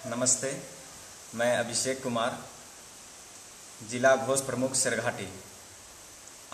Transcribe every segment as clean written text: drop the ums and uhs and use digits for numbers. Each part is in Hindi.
नमस्ते, मैं अभिषेक कुमार, जिला घोष प्रमुख सिरघाटी।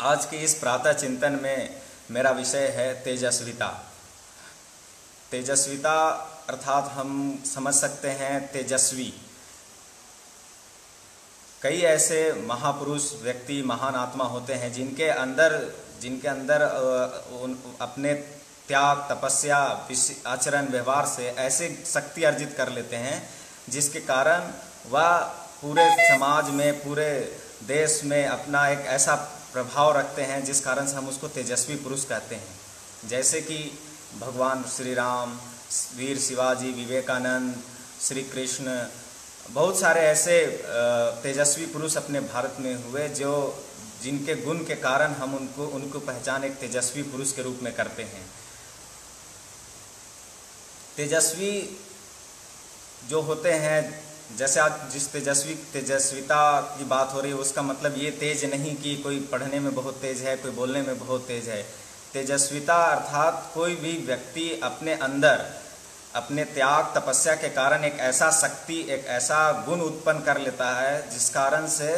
आज के इस प्रातः चिंतन में मेरा विषय है तेजस्विता। तेजस्विता अर्थात हम समझ सकते हैं तेजस्वी। कई ऐसे महापुरुष व्यक्ति, महान आत्मा होते हैं जिनके अंदर अपने त्याग, तपस्या, आचरण, व्यवहार से ऐसे शक्ति अर्जित कर लेते हैं जिसके कारण वह पूरे समाज में, पूरे देश में अपना एक ऐसा प्रभाव रखते हैं जिस कारण से हम उसको तेजस्वी पुरुष कहते हैं। जैसे कि भगवान श्री राम, वीर शिवाजी, विवेकानंद, श्री कृष्ण, बहुत सारे ऐसे तेजस्वी पुरुष अपने भारत में हुए जिनके गुण के कारण हम उनको पहचान एक तेजस्वी पुरुष के रूप में करते हैं। तेजस्वी जो होते हैं, जैसे आज जिस तेजस्विता की बात हो रही है, उसका मतलब ये तेज नहीं कि कोई पढ़ने में बहुत तेज है, कोई बोलने में बहुत तेज है। तेजस्विता अर्थात कोई भी व्यक्ति अपने अंदर अपने त्याग, तपस्या के कारण एक ऐसा शक्ति, एक ऐसा गुण उत्पन्न कर लेता है जिस कारण से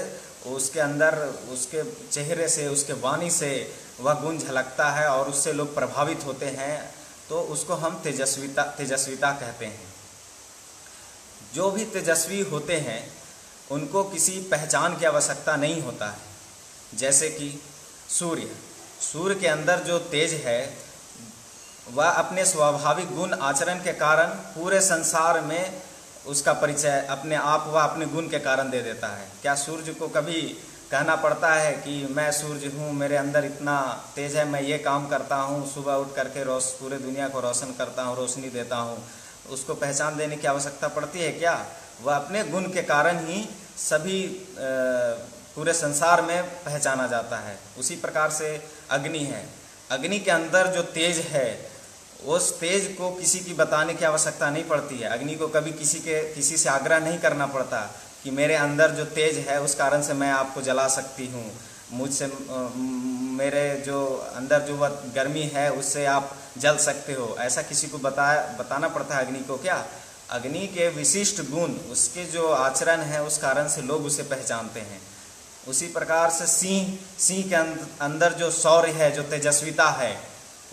उसके अंदर, उसके चेहरे से, उसके वाणी से वह गुण झलकता है और उससे लोग प्रभावित होते हैं, तो उसको हम तेजस्विता कहते हैं। जो भी तेजस्वी होते हैं उनको किसी पहचान की आवश्यकता नहीं होता है। जैसे कि सूर्य के अंदर जो तेज है वह अपने स्वाभाविक गुण, आचरण के कारण पूरे संसार में उसका परिचय अपने आप वह अपने गुण के कारण दे देता है। क्या सूर्य को कभी कहना पड़ता है कि मैं सूर्य हूँ, मेरे अंदर इतना तेज है, मैं ये काम करता हूँ, सुबह उठ करके पूरे दुनिया को रोशन करता हूँ, रोशनी देता हूँ? उसको पहचान देने की आवश्यकता पड़ती है क्या? वह अपने गुण के कारण ही सभी पूरे संसार में पहचाना जाता है। उसी प्रकार से अग्नि है। अग्नि के अंदर जो तेज है, उस तेज को किसी की बताने की आवश्यकता नहीं पड़ती है। अग्नि को कभी किसी से आग्रह नहीं करना पड़ता कि मेरे अंदर जो तेज है उस कारण से मैं आपको जला सकती हूँ, मुझसे मेरे जो अंदर जो वह गर्मी है उससे आप जल सकते हो। ऐसा किसी को बताना पड़ता है अग्नि को क्या? अग्नि के विशिष्ट गुण, उसके जो आचरण है उस कारण से लोग उसे पहचानते हैं। उसी प्रकार से सिंह के अंदर जो शौर्य है, जो तेजस्विता है,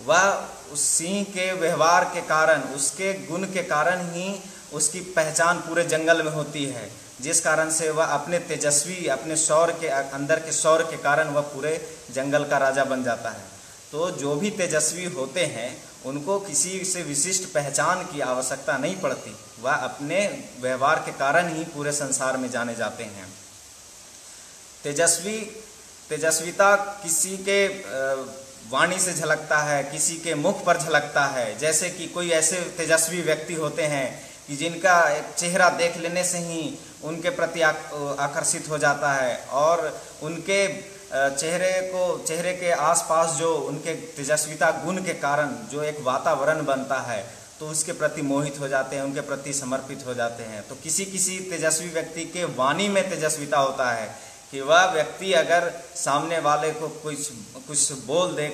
वह उस सिंह के व्यवहार के कारण, उसके गुण के कारण ही उसकी पहचान पूरे जंगल में होती है, जिस कारण से वह अपने शौर्य के अंदर के शौर्य के कारण वह पूरे जंगल का राजा बन जाता है। तो जो भी तेजस्वी होते हैं उनको किसी से विशिष्ट पहचान की आवश्यकता नहीं पड़ती, वह अपने व्यवहार के कारण ही पूरे संसार में जाने जाते हैं। तेजस्विता किसी के वाणी से झलकता है, किसी के मुख पर झलकता है। जैसे कि कोई ऐसे तेजस्वी व्यक्ति होते हैं कि जिनका एक चेहरा देख लेने से ही उनके प्रति आकर्षित हो जाता है और उनके चेहरे के आसपास जो उनके तेजस्विता गुण के कारण जो एक वातावरण बनता है, तो उसके प्रति मोहित हो जाते हैं, उनके प्रति समर्पित हो जाते हैं। तो किसी तेजस्वी व्यक्ति के वाणी में तेजस्विता होता है कि वह व्यक्ति अगर सामने वाले को कुछ बोल दे,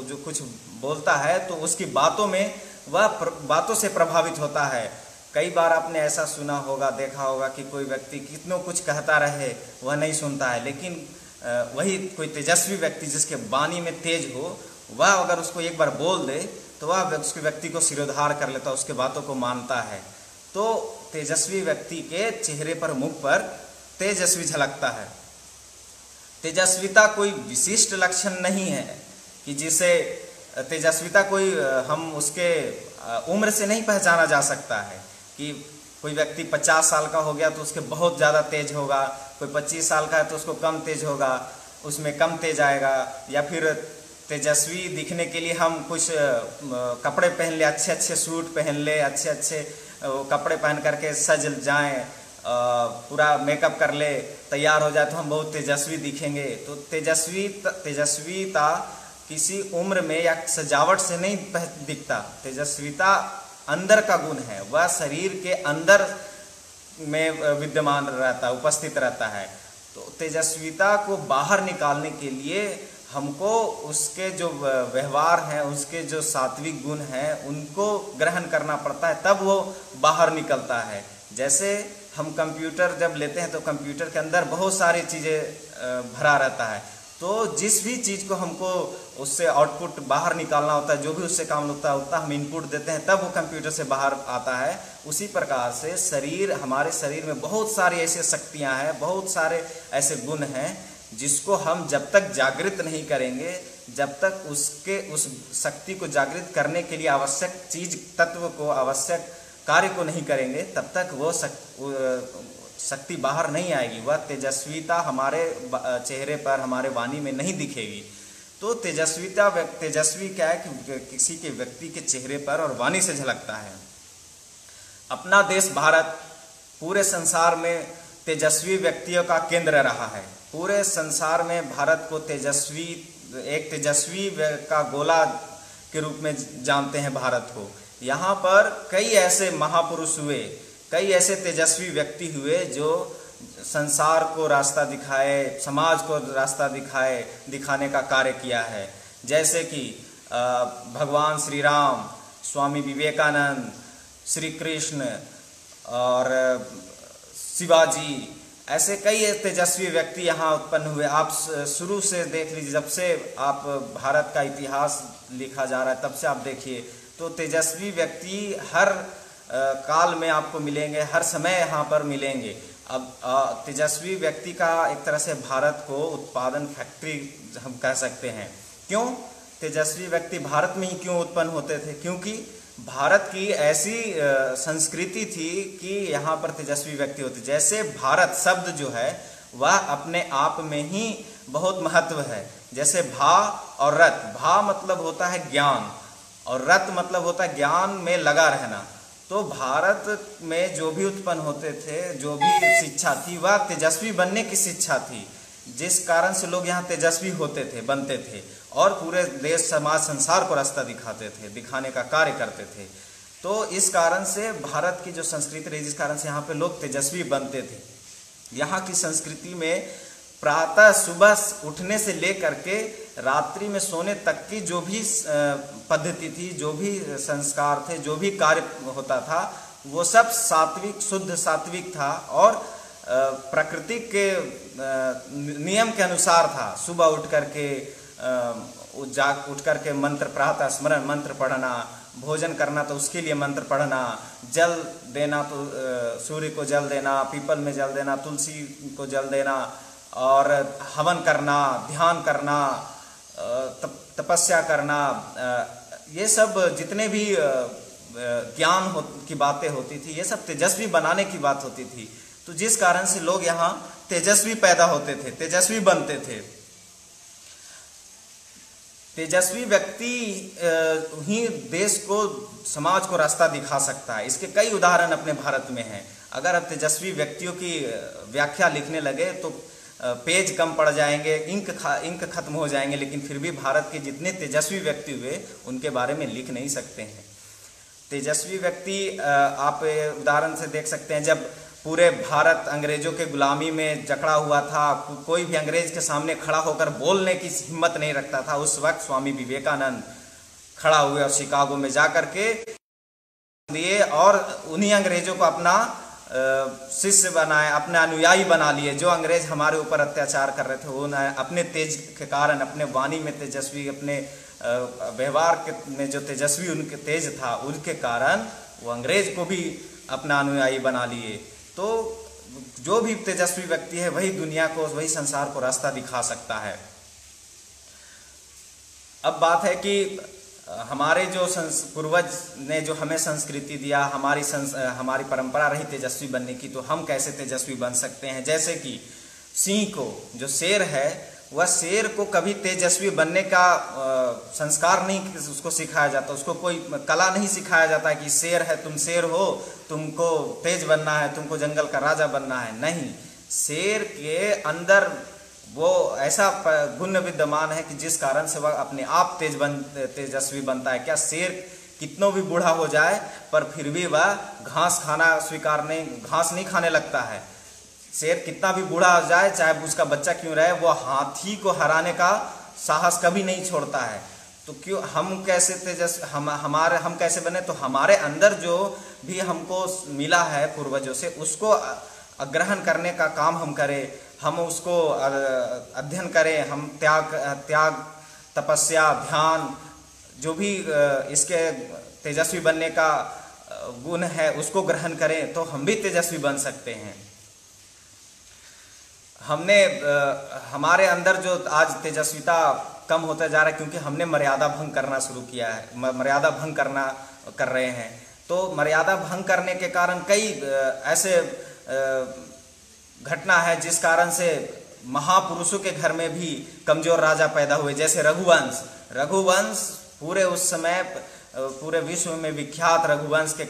जो कुछ बोलता है तो उसकी बातों में वह बातों से प्रभावित होता है। कई बार आपने ऐसा सुना होगा, देखा होगा कि कोई व्यक्ति कितनों कुछ कहता रहे वह नहीं सुनता है, लेकिन वही कोई तेजस्वी व्यक्ति जिसके वाणी में तेज हो, वह अगर उसको एक बार बोल दे तो वह उसके व्यक्ति को सिरोधार कर लेता है, उसके बातों को मानता है। तो तेजस्वी व्यक्ति के चेहरे पर, मुख पर तेजस्वी झलकता है। तेजस्विता कोई विशिष्ट लक्षण नहीं है कि जिसे तेजस्विता कोई हम उसके उम्र से नहीं पहचाना जा सकता है कि कोई व्यक्ति 50 साल का हो गया तो उसके बहुत ज़्यादा तेज होगा, कोई 25 साल का है तो उसको कम तेज होगा, उसमें कम तेज आएगा। या फिर तेजस्वी दिखने के लिए हम कुछ कपड़े पहन ले, अच्छे सूट पहन ले, अच्छे कपड़े पहन करके सज जाएं, पूरा मेकअप कर ले, तैयार हो जाए तो हम बहुत तेजस्वी दिखेंगे। तो तेजस्वीता किसी उम्र में या सजावट से नहीं दिखता। तेजस्विता अंदर का गुण है, वह शरीर के अंदर में विद्यमान रहता है, उपस्थित रहता है। तो तेजस्विता को बाहर निकालने के लिए हमको उसके जो व्यवहार हैं, उसके जो सात्विक गुण हैं, उनको ग्रहण करना पड़ता है, तब वो बाहर निकलता है। जैसे हम कंप्यूटर जब लेते हैं तो कंप्यूटर के अंदर बहुत सारी चीज़ें भरा रहता है, तो जिस भी चीज़ को हमको उससे आउटपुट बाहर निकालना होता है, जो भी उससे काम होता है उतना हम इनपुट देते हैं तब वो कंप्यूटर से बाहर आता है। उसी प्रकार से शरीर, हमारे शरीर में बहुत सारी ऐसी शक्तियां हैं, बहुत सारे ऐसे गुण हैं जिसको हम जब तक जागृत नहीं करेंगे, जब तक उस शक्ति को जागृत करने के लिए आवश्यक चीज तत्व को, आवश्यक कार्य को नहीं करेंगे, तब तक वो शक्ति बाहर नहीं आएगी, वह तेजस्विता हमारे चेहरे पर, हमारे वाणी में नहीं दिखेगी। तो तेजस्वी क्या है कि किसी के व्यक्ति के चेहरे पर और वाणी से झलकता है। अपना देश भारत पूरे संसार में तेजस्वी व्यक्तियों का केंद्र रहा है। पूरे संसार में भारत को एक तेजस्वी का गोला के रूप में जानते हैं भारत को। यहाँ पर कई ऐसे महापुरुष हुए, कई ऐसे तेजस्वी व्यक्ति हुए जो संसार को रास्ता दिखाए, समाज को रास्ता दिखाने का कार्य किया है। जैसे कि भगवान श्री राम, स्वामी विवेकानंद, श्री कृष्ण और शिवाजी, ऐसे कई तेजस्वी व्यक्ति यहाँ उत्पन्न हुए। आप शुरू से देख लीजिए, जब से आप भारत का इतिहास लिखा जा रहा है तब से आप देखिए तो तेजस्वी व्यक्ति हर काल में आपको मिलेंगे, हर समय यहाँ पर मिलेंगे। अब तेजस्वी व्यक्ति का एक तरह से भारत को उत्पादन फैक्ट्री हम कह सकते हैं। क्यों तेजस्वी व्यक्ति भारत में ही क्यों उत्पन्न होते थे? क्योंकि भारत की ऐसी संस्कृति थी कि यहाँ पर तेजस्वी व्यक्ति होते। जैसे भारत शब्द जो है वह अपने आप में ही बहुत महत्व है। जैसे भा और रत, भा मतलब होता है ज्ञान और रत मतलब होता है ज्ञान में लगा रहना। तो भारत में जो भी उत्पन्न होते थे, जो भी शिक्षा थी, वह तेजस्वी बनने की शिक्षा थी, जिस कारण से लोग यहाँ तेजस्वी होते थे, बनते थे और पूरे देश, समाज, संसार को रास्ता दिखाते थे, दिखाने का कार्य करते थे। तो इस कारण से भारत की जो संस्कृति रही, जिस कारण से यहाँ पे लोग तेजस्वी बनते थे। यहाँ की संस्कृति में प्रातः सुबह उठने से लेकर के रात्रि में सोने तक की जो भी पद्धति थी, जो भी संस्कार थे, जो भी कार्य होता था, वो सब सात्विक, शुद्ध सात्विक था और प्रकृति के नियम के अनुसार था। सुबह उठ करके मंत्र, प्रातः स्मरण मंत्र पढ़ना, भोजन करना तो उसके लिए मंत्र पढ़ना, जल देना तो सूर्य को जल देना, पीपल में जल देना, तुलसी को जल देना और हवन करना, ध्यान करना, तपस्या करना, ये सब जितने भी ज्ञान की बातें होती थी, ये सब तेजस्वी बनाने की बात होती थी। तो जिस कारण से लोग यहाँ तेजस्वी पैदा होते थे, तेजस्वी बनते थे। तेजस्वी व्यक्ति ही देश को, समाज को रास्ता दिखा सकता है। इसके कई उदाहरण अपने भारत में हैं। अगर अब तेजस्वी व्यक्तियों की व्याख्या लिखने लगे तो पेज कम पड़ जाएंगे, इंक खत्म हो जाएंगे, लेकिन फिर भी भारत के जितने तेजस्वी व्यक्ति हुए उनके बारे में लिख नहीं सकते हैं। तेजस्वी व्यक्ति आप उदाहरण से देख सकते हैं, जब पूरे भारत अंग्रेजों के गुलामी में जकड़ा हुआ था, कोई भी अंग्रेज के सामने खड़ा होकर बोलने की हिम्मत नहीं रखता था, उस वक्त स्वामी विवेकानंद खड़ा हुए और शिकागो में जाकर के दिए और उन्हीं अंग्रेजों को अपना शिष्य बनाए, अपने अनुयायी बना लिए। जो अंग्रेज हमारे ऊपर अत्याचार कर रहे थे, वो अपने तेज के कारण, अपने वाणी में तेजस्वी, अपने व्यवहार में जो तेजस्वी उनके तेज था, उनके कारण वो अंग्रेज को भी अपना अनुयायी बना लिए। तो जो भी तेजस्वी व्यक्ति है वही दुनिया को, वही संसार को रास्ता दिखा सकता है। अब बात है कि हमारे जो पूर्वज ने जो हमें संस्कृति दिया, हमारी परंपरा रही तेजस्वी बनने की, तो हम कैसे तेजस्वी बन सकते हैं? जैसे कि सिंह को, जो शेर है, वह शेर को कभी तेजस्वी बनने का संस्कार नहीं उसको सिखाया जाता, उसको कोई कला नहीं सिखाया जाता कि शेर है, तुम शेर हो, तुमको तेज बनना है, तुमको जंगल का राजा बनना है। नहीं, शेर के अंदर वो ऐसा गुण विद्यमान है कि जिस कारण से वह अपने आप तेजस्वी बनता है। क्या शेर कितनों भी बूढ़ा हो जाए पर फिर भी वह घास नहीं खाने लगता है। शेर कितना भी बूढ़ा हो जाए, चाहे उसका बच्चा क्यों रहे, वो हाथी को हराने का साहस कभी नहीं छोड़ता है। तो क्यों हम कैसे हम कैसे बने? तो हमारे अंदर जो भी हमको मिला है पूर्वजों से, उसको ग्रहण करने का काम हम करें, हम उसको अध्ययन करें, हम त्याग तपस्या ध्यान जो भी इसके तेजस्वी बनने का गुण है उसको ग्रहण करें, तो हम भी तेजस्वी बन सकते हैं। हमारे अंदर जो आज तेजस्विता कम होता जा रहा है, क्योंकि हमने मर्यादा भंग करना शुरू किया है, मर्यादा भंग कर रहे हैं। तो मर्यादा भंग करने के कारण कई ऐसे घटना है जिस कारण से महापुरुषों के घर में भी कमजोर राजा पैदा हुए, जैसे रघुवंश पूरे उस समय पूरे विश्व में विख्यात रघुवंश के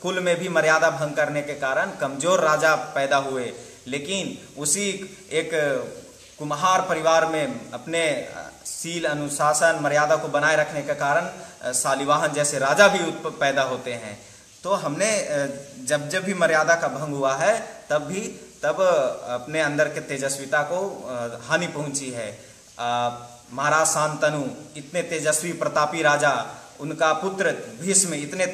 कुल में भी मर्यादा भंग करने के कारण कमजोर राजा पैदा हुए। लेकिन उसी एक कुम्हार परिवार में अपने शील अनुशासन मर्यादा को बनाए रखने के कारण शालिवाहन जैसे राजा भी पैदा होते हैं। तो हमने जब भी मर्यादा का भंग हुआ है तब अपने अंदर के तेजस्विता को हानि पहुंची है। महाराज शांतनु इतने तेजस्वी प्रतापी राजा, उनका पुत्र भीष्म इतने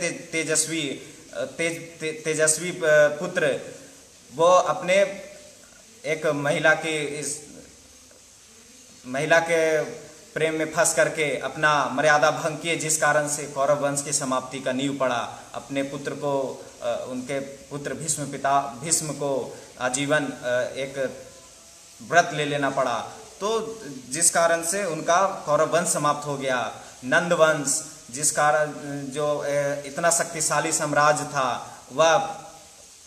तेजस्वी पुत्र, वो अपने एक महिला के प्रेम में फंस करके अपना मर्यादा भंग किए, जिस कारण से कौरव वंश की समाप्ति का नींव पड़ा। अपने पुत्र को, उनके पुत्र भीष्म को आजीवन एक व्रत ले लेना पड़ा, तो जिस कारण से उनका कौरव वंश समाप्त हो गया। नंद वंश, जिस कारण जो इतना शक्तिशाली साम्राज्य था, वह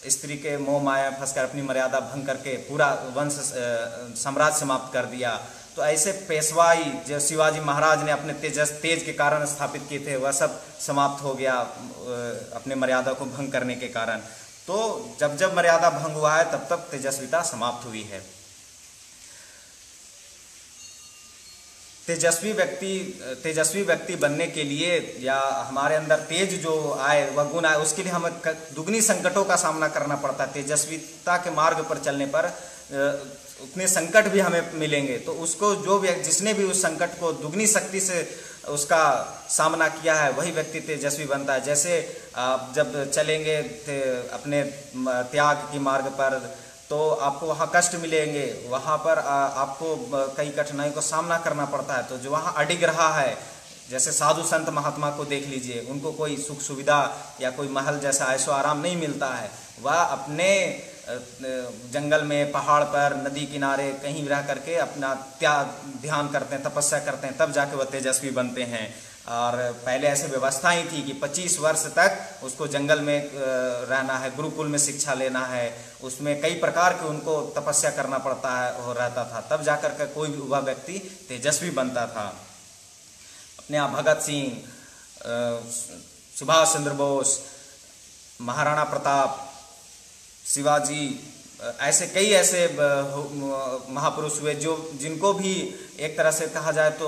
स्त्री के मोह माया फंसकर अपनी मर्यादा भंग करके पूरा वंश साम्राज्य समाप्त कर दिया। तो ऐसे पेशवाई जो शिवाजी महाराज ने अपने तेज के कारण स्थापित किए थे, वह सब समाप्त हो गया अपने मर्यादा को भंग करने के कारण। तो जब मर्यादा भंग हुआ है तब तेजस्विता समाप्त हुई है। तेजस्वी व्यक्ति बनने के लिए या हमारे अंदर तेज जो आए, वह गुण आए, उसके लिए हमें दुगनी संकटों का सामना करना पड़ता है। तेजस्विता के मार्ग पर चलने पर उतने संकट भी हमें मिलेंगे, तो उसको जिसने भी उस संकट को दुगनी शक्ति से उसका सामना किया है, वही व्यक्ति तेजस्वी बनता है। जैसे आप जब चलेंगे अपने त्याग की मार्ग पर, तो आपको वहाँ कष्ट मिलेंगे, वहाँ पर आपको कई कठिनाइयों का सामना करना पड़ता है। तो जो वहाँ अडिग रहा है, जैसे साधु संत महात्मा को देख लीजिए, उनको कोई सुख सुविधा या कोई महल जैसा ऐशो आराम नहीं मिलता है। वह अपने जंगल में, पहाड़ पर, नदी किनारे कहीं रह करके अपना ध्यान करते हैं, तपस्या करते हैं, तब जाके वह तेजस्वी बनते हैं। और पहले ऐसे व्यवस्था ही थी कि 25 वर्ष तक उसको जंगल में रहना है, गुरुकुल में शिक्षा लेना है, उसमें कई प्रकार के उनको तपस्या करना पड़ता है हो रहता था, तब जाकर के कोई भी वह व्यक्ति तेजस्वी बनता था। अपने आप भगत सिंह, सुभाष चंद्र बोस, महाराणा प्रताप, शिवाजी, ऐसे कई ऐसे महापुरुष हुए जिनको भी एक तरह से कहा जाए तो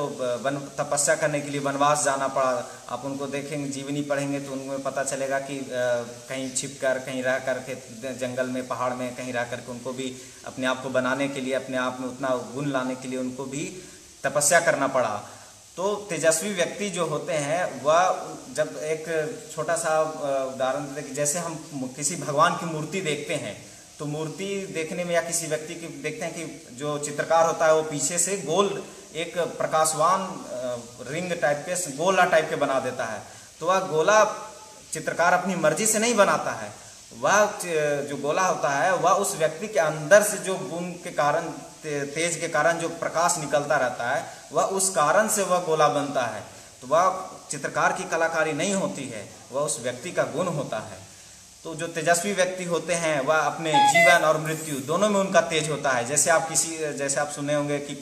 तपस्या करने के लिए वनवास जाना पड़ा। आप उनको देखेंगे, जीवनी पढ़ेंगे तो उनमें पता चलेगा कि कहीं छिपकर, कहीं रह करके जंगल में, पहाड़ में कहीं रह करके उनको भी अपने आप को बनाने के लिए, अपने आप में उतना गुण लाने के लिए उनको भी तपस्या करना पड़ा। तो तेजस्वी व्यक्ति जो होते हैं, वह जब एक छोटा सा उदाहरण देते हैं कि जैसे हम किसी भगवान की मूर्ति देखते हैं, तो मूर्ति देखने में या किसी व्यक्ति की देखते हैं कि जो चित्रकार होता है वो पीछे से गोल एक प्रकाशवान रिंग टाइप के, गोला टाइप के बना देता है। तो वह गोला चित्रकार अपनी मर्जी से नहीं बनाता है, वह जो गोला होता है वह उस व्यक्ति के अंदर से जो गुण के कारण, तेज के कारण जो प्रकाश निकलता रहता है, वह उस कारण से वह गोला बनता है। तो वह चित्रकार की कलाकारी नहीं होती है, वह उस व्यक्ति का गुण होता है। तो जो तेजस्वी व्यक्ति होते हैं, वह अपने जीवन और मृत्यु दोनों में उनका तेज होता है। जैसे आप सुने होंगे कि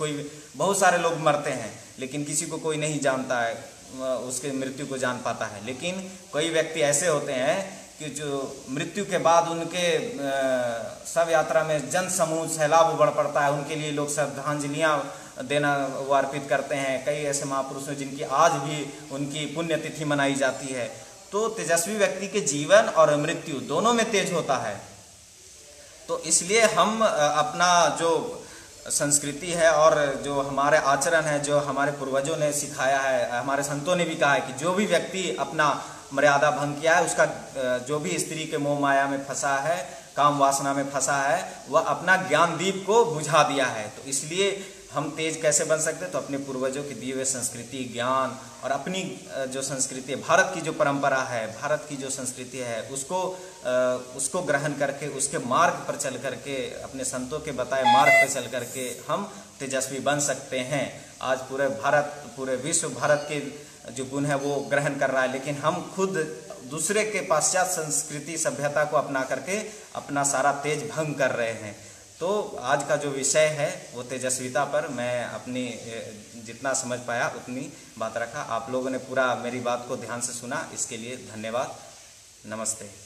बहुत सारे लोग मरते हैं, लेकिन किसी को कोई नहीं जानता है, उसके मृत्यु को जान पाता है। लेकिन कोई व्यक्ति ऐसे होते हैं कि जो मृत्यु के बाद उनके शव यात्रा में जन समूह सैलाब उमड़ पड़ता है, उनके लिए लोग श्रद्धांजलियाँ देना वो अर्पित करते हैं। कई ऐसे महापुरुष हैं जिनकी आज भी उनकी पुण्यतिथि मनाई जाती है। तो तेजस्वी व्यक्ति के जीवन और मृत्यु दोनों में तेज होता है। तो इसलिए हम अपना जो संस्कृति है और जो हमारे आचरण है, जो हमारे पूर्वजों ने सिखाया है, हमारे संतों ने भी कहा है कि जो भी व्यक्ति अपना मर्यादा भंग किया है, उसका जो भी स्त्री के मोह माया में फंसा है, काम वासना में फंसा है, वह अपना ज्ञान दीप को बुझा दिया है। तो इसलिए हम तेज कैसे बन सकते हैं? तो अपने पूर्वजों की दिए हुए संस्कृति, ज्ञान और अपनी जो संस्कृति है, भारत की जो परंपरा है, भारत की जो संस्कृति है, उसको ग्रहण करके, उसके मार्ग पर चल करके, अपने संतों के बताए मार्ग पर चल करके हम तेजस्वी बन सकते हैं। आज पूरे भारत, पूरे विश्व भारत के जो गुण है वो ग्रहण कर रहा है, लेकिन हम खुद दूसरे के पाश्चात्य संस्कृति सभ्यता को अपना करके अपना सारा तेज भंग कर रहे हैं। तो आज का जो विषय है वो तेजस्विता पर मैं अपनी जितना समझ पाया उतनी बात रखा। आप लोगों ने पूरा मेरी बात को ध्यान से सुना, इसके लिए धन्यवाद। नमस्ते।